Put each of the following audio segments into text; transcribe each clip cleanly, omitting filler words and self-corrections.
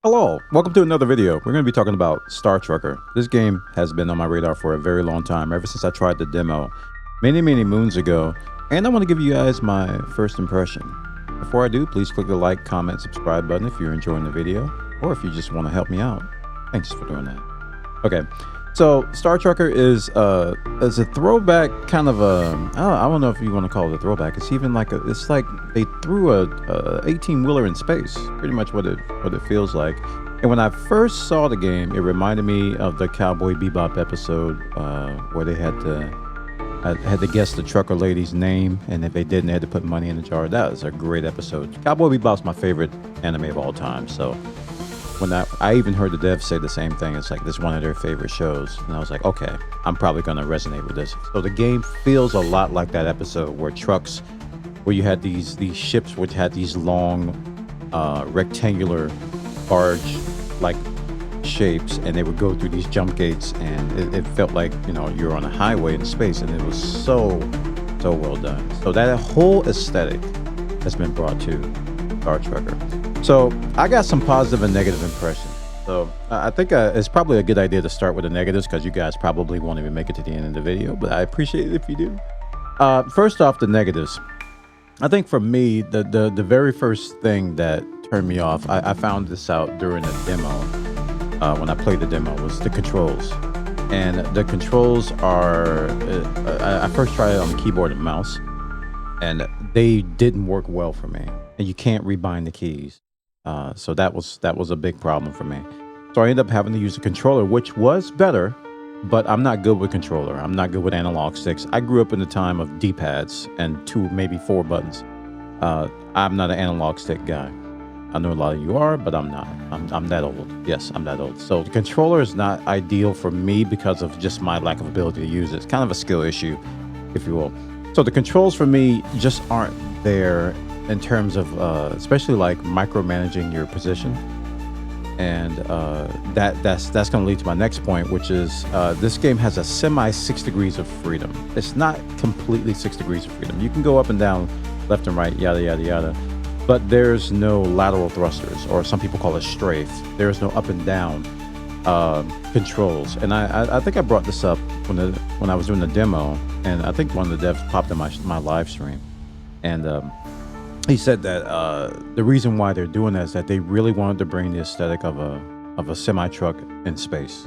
Hello, welcome to another video. We're going to be talking about Star Trucker. This game has been on my radar for a very long time, ever since I tried the demo many moons ago, and I want to give you guys my first impression. Before I do, please click the like, comment, subscribe button if you're enjoying the video, or if you just want to help me out. Thanks for doing that. Okay, so Star Trucker is a throwback, kind of a, I don't know if you want to call it a throwback. It's even like it's like they threw a 18-wheeler in space, pretty much what it feels like. And when I first saw the game, it reminded me of the Cowboy Bebop episode where they had to guess the trucker lady's name, and if they didn't, they had to put money in the jar. That was a great episode. Cowboy Bebop's my favorite anime of all time, so when I even heard the devs say the same thing. It's like this is one of their favorite shows, and I was like, okay, I'm probably gonna resonate with this. So the game feels a lot like that episode where you had these ships which had these long rectangular barge like shapes, and they would go through these jump gates, and it felt like, you know, you're on a highway in space, and it was so well done. So that whole aesthetic has been brought to Star Trucker. So I got some positive and negative impressions. So I think it's probably a good idea to start with the negatives, because you guys probably won't even make it to the end of the video, but I appreciate it if you do. First off, the negatives. I think for me, the very first thing that turned me off, I found this out during the demo, when I played the demo, was the controls. And the controls are, I first tried it on the keyboard and mouse, and they didn't work well for me. And you can't rebind the keys. So that was a big problem for me. So I ended up having to use a controller, which was better, but I'm not good with controller. I'm not good with analog sticks. I grew up in the time of D-pads and 2, maybe 4 buttons. I'm not an analog stick guy. I know a lot of you are, but I'm not. I'm that old. Yes, I'm that old. So the controller is not ideal for me because of just my lack of ability to use it. It's kind of a skill issue, if you will. So the controls for me just aren't there in terms of especially like micromanaging your position. And that's going to lead to my next point, which is this game has a semi 6 degrees of freedom. It's not completely 6 degrees of freedom. You can go up and down, left and right, yada yada yada, but there's no lateral thrusters, or some people call it strafe. There's no up and down controls. And I think I brought this up when I was doing the demo, and I think one of the devs popped in my live stream, and he said that the reason why they're doing that is that they really wanted to bring the aesthetic of a semi-truck in space.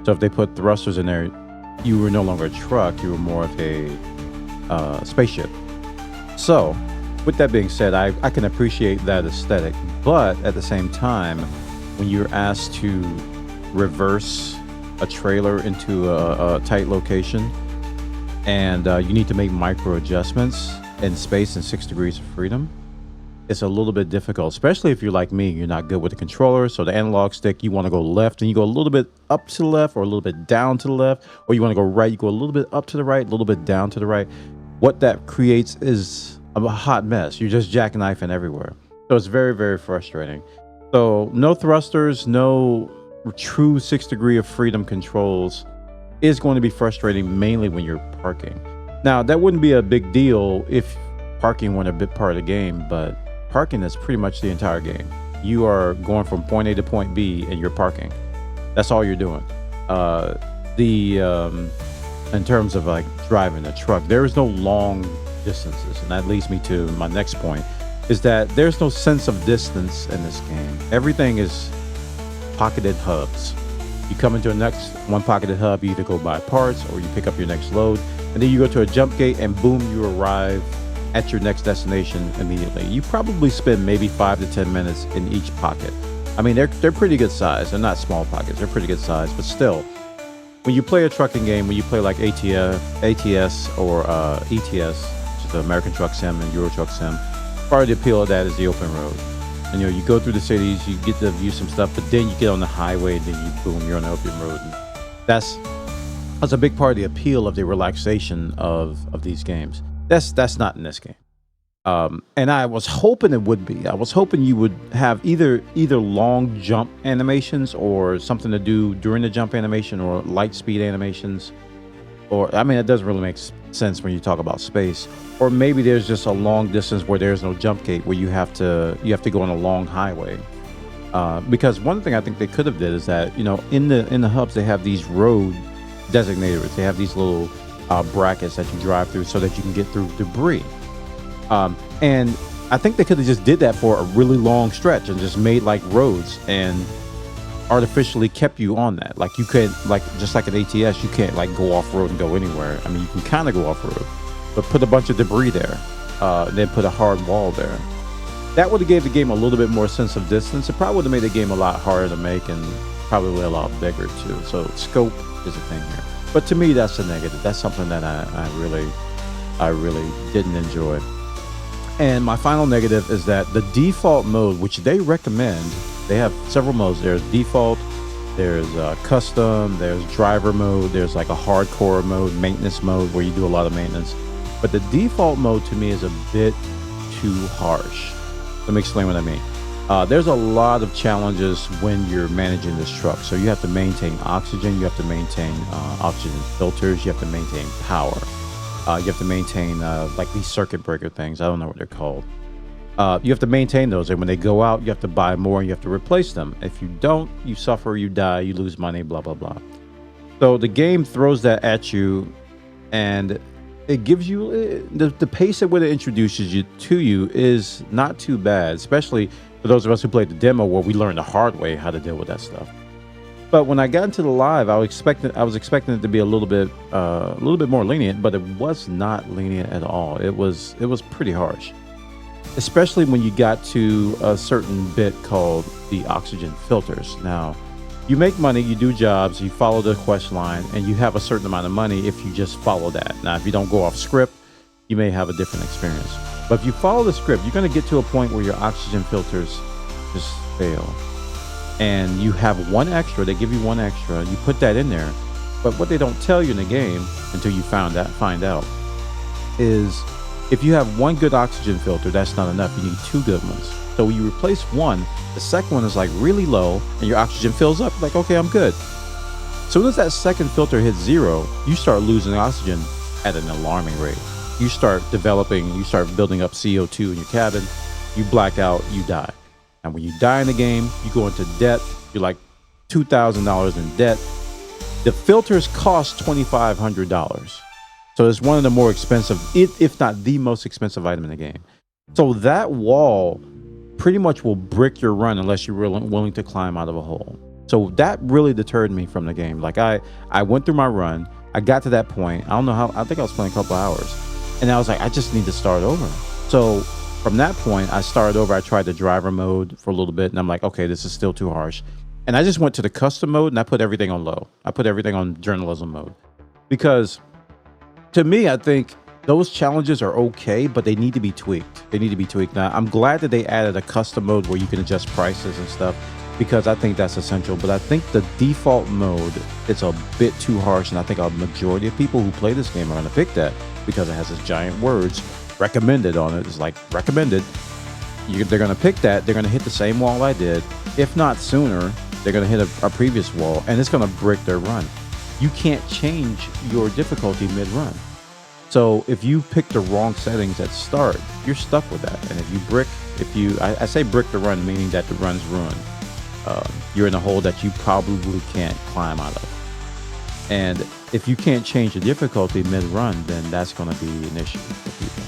So if they put thrusters in there, you were no longer a truck, you were more of a spaceship. So with that being said, I can appreciate that aesthetic, but at the same time, when you're asked to reverse a trailer into a tight location, and you need to make micro adjustments in space in 6 degrees of freedom, it's a little bit difficult, especially if you're like me. You're not good with the controller. So the analog stick, you want to go left, and you go a little bit up to the left, or a little bit down to the left, or you want to go right, you go a little bit up to the right, a little bit down to the right. What that creates is a hot mess. You're just jackknifing everywhere. So it's very frustrating. So no thrusters, no true 6 degree of freedom controls is going to be frustrating, mainly when you're parking. Now, that wouldn't be a big deal if parking weren't a big part of the game, but parking is pretty much the entire game. You are going from point A to point B, and you're parking. That's all you're doing. In terms of like driving a truck, there is no long distances, and that leads me to my next point, is that there's no sense of distance in this game. Everything is pocketed hubs. You come into a next one pocketed hub, you either go buy parts or you pick up your next load, and then you go to a jump gate, and boom, you arrive at your next destination immediately. You probably spend maybe 5 to 10 minutes in each pocket. I mean, they're pretty good size. They're not small pockets. They're pretty good size, but still, when you play a trucking game, when you play like ATS or ETS, which is the American Truck Sim and Euro Truck Sim, part of the appeal of that is the open road. And, you know, you go through the cities, you get to view some stuff, but then you get on the highway, and then boom, you're on the open road. And that's a big part of the appeal of the relaxation of these games. That's not in this game. And I was hoping it would be. I was hoping you would have either long jump animations, or something to do during the jump animation, or light speed animations. Or, I mean, it doesn't really make sense when you talk about space. Or maybe there's just a long distance where there's no jump gate, where you have to go on a long highway. Because one thing I think they could have did is that, in the hubs they have these road designators. They have these little brackets that you drive through so that you can get through debris. And I think they could have just did that for a really long stretch and just made like roads and artificially kept you on that. Like you could, like, just like an ATS, you can't like go off road and go anywhere. I mean, you can kind of go off road, but put a bunch of debris there, then put a hard wall there. That would have gave the game a little bit more sense of distance. It probably would have made the game a lot harder to make and probably a lot bigger too. So scope is a thing here. But to me, that's a negative. That's something that I really didn't enjoy. And my final negative is that the default mode, which they recommend, they have several modes. There's default, there's custom, there's driver mode, there's like a hardcore mode, maintenance mode, where you do a lot of maintenance. But the default mode to me is a bit too harsh. Let me explain what I mean. There's a lot of challenges when you're managing this truck. So you have to maintain oxygen, you have to maintain oxygen filters, you have to maintain power. You have to maintain like these circuit breaker things. I don't know what they're called. You have to maintain those, and when they go out, you have to buy more and you have to replace them. If you don't, you suffer, you die, you lose money, blah, blah, blah. So the game throws that at you, and it gives you the pace at what it introduces you to you is not too bad, especially for those of us who played the demo where we learned the hard way how to deal with that stuff. But when I got into the live, I was expecting it to be a little bit more lenient, but it was not lenient at all. It was pretty harsh, especially when you got to a certain bit called the oxygen filters. Now, you make money, you do jobs, you follow the quest line, and you have a certain amount of money if you just follow that. Now, if you don't go off script, you may have a different experience. But if you follow the script, you're going to get to a point where your oxygen filters just fail. And you have one extra, they give you one extra, you put that in there. But what they don't tell you in the game until you find out is if you have one good oxygen filter, that's not enough. You need two good ones. So when you replace one, the second one is like really low and your oxygen fills up. Like, okay, I'm good. Soon as that second filter hits zero, you start losing oxygen at an alarming rate. You start building up CO2 in your cabin, you black out, you die. And when you die in the game, you go into debt. You're like $2,000 in debt. The filters cost $2,500. So it's one of the more expensive, if not the most expensive item in the game. So that wall pretty much will brick your run unless you're willing to climb out of a hole. So that really deterred me from the game. Like I went through my run. I got to that point. I don't know how, I think I was playing a couple hours. And I was like, I just need to start over. So from that point, I started over. I tried the driver mode for a little bit, and I'm like, okay, this is still too harsh. And I just went to the custom mode, and I put everything on low. I put everything on journalism mode. Because to me, I think those challenges are okay, but they need to be tweaked. They need to be tweaked. Now, I'm glad that they added a custom mode where you can adjust prices and stuff, because I think that's essential. But I think the default mode, it's a bit too harsh, and I think a majority of people who play this game are going to pick that because it has this giant words recommended on it. It's like recommended. They're going to pick that. They're going to hit the same wall I did. If not sooner, they're going to hit a previous wall, and it's going to brick their run. You can't change your difficulty mid-run. So if you pick the wrong settings at start, you're stuck with that. And if you brick, I say brick the run, meaning that the run's ruined. You're in a hole that you probably can't climb out of. And if you can't change the difficulty mid-run, then that's going to be an issue for people.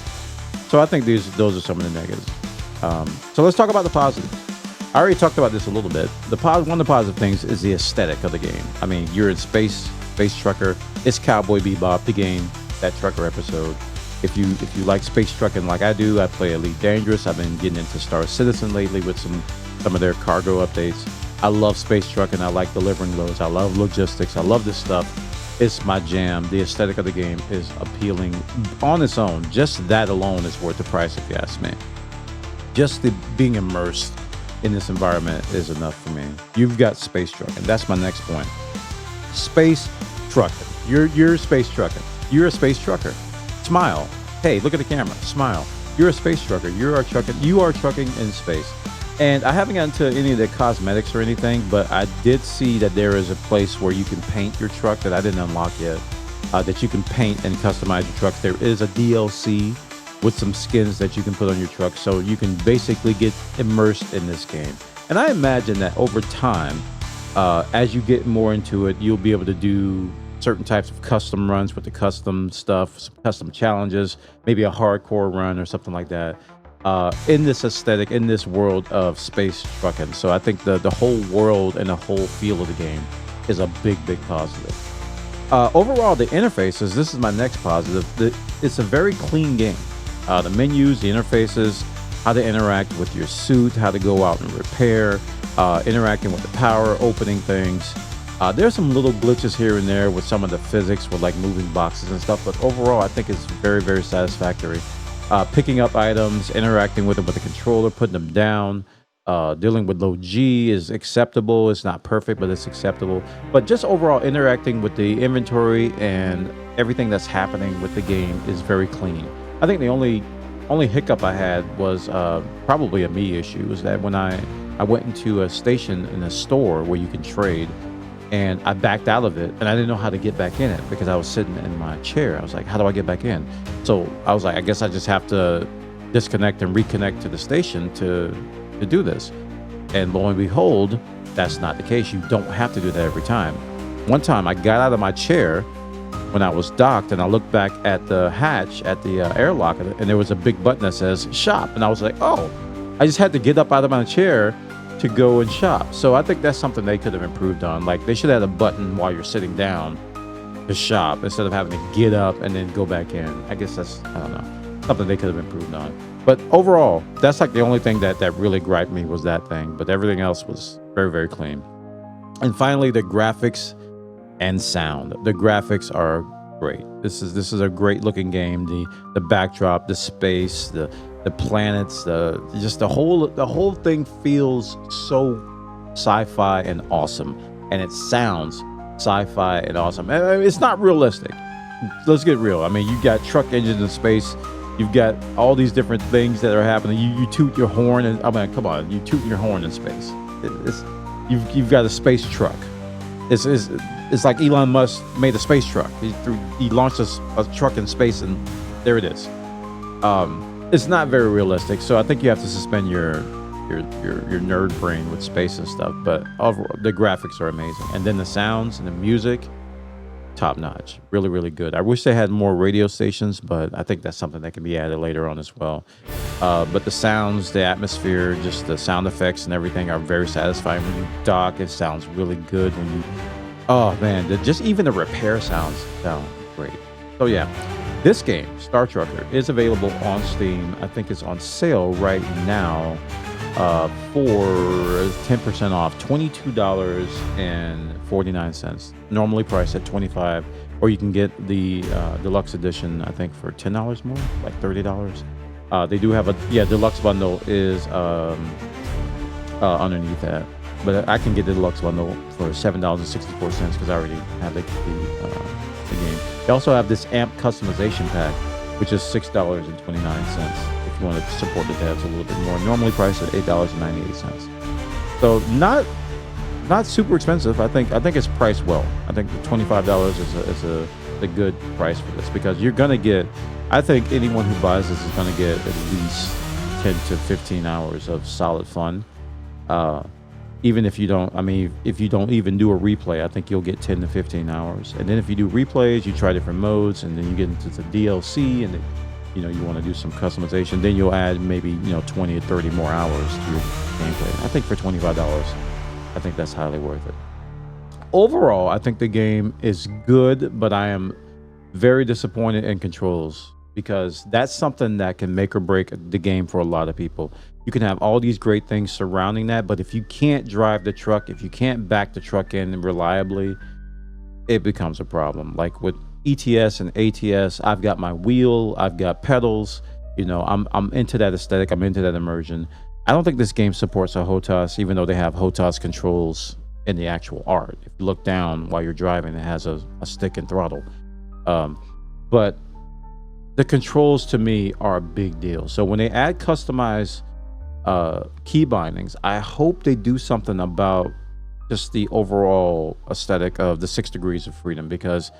So I think those are some of the negatives. So let's talk about the positive. I already talked about this a little bit. One of the positive things is the aesthetic of the game. I mean, you're in Space Trucker. It's Cowboy Bebop, the game, that trucker episode. If you like space trucking like I do, I play Elite Dangerous. I've been getting into Star Citizen lately with some of their cargo updates. I love space trucking. I like delivering loads. I love logistics. I love this stuff. It's my jam. The aesthetic of the game is appealing on its own. Just that alone is worth the price, if you ask me. Just being immersed in this environment is enough for me. You've got space trucking. That's my next point. Space trucking. You're space trucking. You're a space trucker. Smile. Hey, look at the camera. Smile. You're a space trucker. You are trucking in space. And I haven't gotten to any of the cosmetics or anything, but I did see that there is a place where you can paint your truck that I didn't unlock yet, that you can paint and customize your trucks. There is a DLC with some skins that you can put on your truck, so you can basically get immersed in this game. And I imagine that over time, as you get more into it, you'll be able to do certain types of custom runs with the custom stuff, some custom challenges, maybe a hardcore run or something like that. In this aesthetic, in this world of space trucking. So I think the whole world and the whole feel of the game is a big positive. Overall, the interfaces, this is my next positive. It's a very clean game. The menus, the interfaces, how to interact with your suit, how to go out and repair, interacting with the power, opening things. There's some little glitches here and there with some of the physics with like moving boxes and stuff, but overall, I think it's very satisfactory. Picking up items, interacting with them with the controller, putting them down, dealing with low G is acceptable. It's not perfect, but it's acceptable. But just overall interacting with the inventory and everything that's happening with the game is very clean. I think the only hiccup I had was probably a me issue, was that when I went into a station in a store where you can trade, and I backed out of it, and I didn't know how to get back in it because I was sitting in my chair. I was like, how do I get back in? So I was like, I guess I just have to disconnect and reconnect to the station to do this. And lo and behold, that's not the case. You don't have to do that every time. One time I got out of my chair when I was docked, and I looked back at the hatch at the airlock, and there was a big button that says shop. And I was like, oh, I just had to get up out of my chair to go and shop. So I think that's something they could have improved on. Like, they should have a button while you're sitting down to shop instead of having to get up and then go back in. I guess that's, I don't know, something they could have improved on. But overall, that's like the only thing that really griped me was that thing. But everything else was very clean. And finally, the graphics and sound. The graphics are great. This is a great looking game. The backdrop, the space, the planets, just the whole thing feels so sci-fi and awesome, and it sounds sci-fi and awesome. And it's not realistic. Let's get real. I mean, you got truck engines in space. You've got all these different things that are happening. You toot your horn, and I mean, come on, you toot your horn in space. You've got a space truck. It's like Elon Musk made a space truck. He launched a truck in space, and there it is. It's not very realistic, so I think you have to suspend your nerd brain with space and stuff. But overall, the graphics are amazing, and then the sounds and the music, top notch. Really good. I wish they had more radio stations, but I think that's something that can be added later on as well. But the sounds, the atmosphere, just the sound effects and everything are very satisfying. When you dock, it sounds really good. When you, oh man, just even the repair sounds sound great. So yeah, this game, Star Trucker, is available on Steam. I think it's on sale right now for 10% off, $22.49. Normally priced at $25, or you can get the deluxe edition, I think, for $10 more, like $30. They do have a deluxe bundle is underneath that, but I can get the deluxe bundle for $7.64 because I already have the game. They also have this AMP customization pack, which is $6.29 if you want to support the devs a little bit more. Normally priced at $8.98. So not super expensive. I think it's priced well. I think the $25 is a good price for this, because you're gonna get, I think anyone who buys this is gonna get at least 10 to 15 hours of solid fun. Even if you don't, I mean, if you don't even do a replay, I think you'll get 10 to 15 hours. And then if you do replays, you try different modes, and then you get into the DLC, and you want to do some customization, then you'll add maybe 20 or 30 more hours to your gameplay. I think for $25, I think that's highly worth it. Overall, I think the game is good, but I am very disappointed in controls, because that's something that can make or break the game for a lot of people. You can have all these great things surrounding that, but if you can't drive the truck, if you can't back the truck in reliably, it becomes a problem. Like with ETS and ATS, I've got my wheel, I've got pedals, I'm into that aesthetic, I'm into that immersion. I don't think this game supports a HOTAS, even though they have HOTAS controls in the actual art. If you look down while you're driving, it has a stick and throttle. But the controls to me are a big deal. So when they add customized key bindings, I hope they do something about just the overall aesthetic of the 6 degrees of freedom, because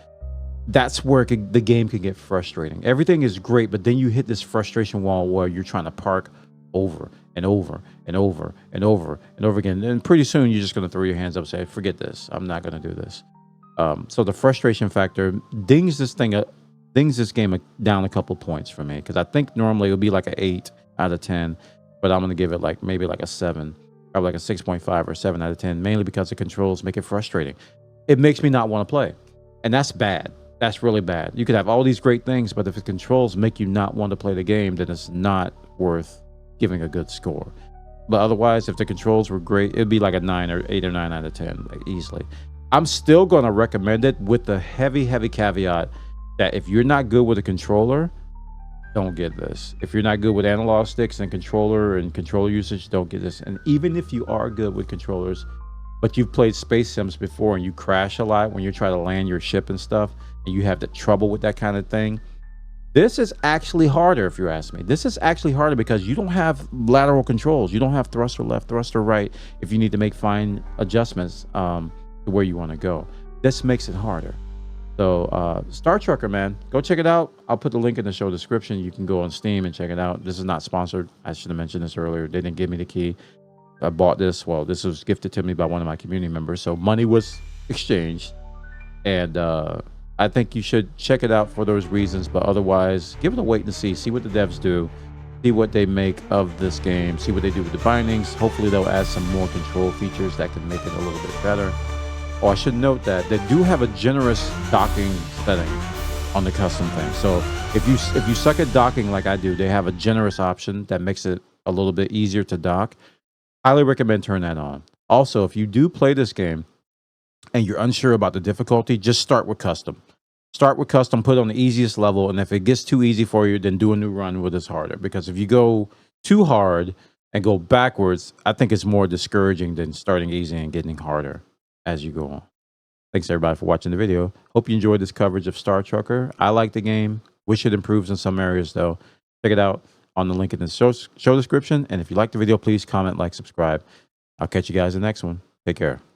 that's where the game can get frustrating. Everything is great, but then you hit this frustration wall where you're trying to park over. and over and over and over and over again. And pretty soon you're just going to throw your hands up and say, forget this. I'm not going to do this. So the frustration factor dings this thing, dings this game down a couple points for me. Cause I think normally it would be like an 8 out of 10, but I'm going to give it like maybe like a 7, probably like a 6.5 or 7 out of 10, mainly because the controls make it frustrating. It makes me not want to play. And that's bad. That's really bad. You could have all these great things, but if the controls make you not want to play the game, then it's not worth giving a good score. But otherwise, if the controls were great, it'd be like a 9 or 8 or 9 out of 10, like easily. I'm still going to recommend it with the heavy caveat that if you're not good with a controller, don't get this. If you're not good with analog sticks and controller usage, don't get this. And even if you are good with controllers, but you've played Space Sims before and you crash a lot when you're trying to land your ship and stuff, and you have the trouble with that kind of thing, this is actually harder. If you ask me, this is actually harder because you don't have lateral controls. You don't have thruster left, thruster right. If you need to make fine adjustments to where you want to go, this makes it harder. So startrucker, man, go check it out. I'll put the link in the show description. You can go on Steam and check it out. This is not sponsored. I should have mentioned this earlier. They didn't give me the key. I bought this. Well, this was gifted to me by one of my community members. So money was exchanged. And I think you should check it out for those reasons. But otherwise, give it a wait and see what the devs do. See what they make of this game. See what they do with the bindings. Hopefully, they'll add some more control features that can make it a little bit better. Oh, I should note that they do have a generous docking setting on the custom thing. So if you suck at docking like I do, they have a generous option that makes it a little bit easier to dock. Highly recommend turn that on. Also, if you do play this game and you're unsure about the difficulty, just start with custom. Start with custom, put it on the easiest level, and if it gets too easy for you, then do a new run where it's harder. Because if you go too hard and go backwards, I think it's more discouraging than starting easy and getting harder as you go on. Thanks everybody for watching the video. Hope you enjoyed this coverage of startrucker. I like the game. Wish it improves in some areas though. Check it out on the link in the show description. And if you like the video, please comment, like, subscribe. I'll catch you guys in the next one. Take care.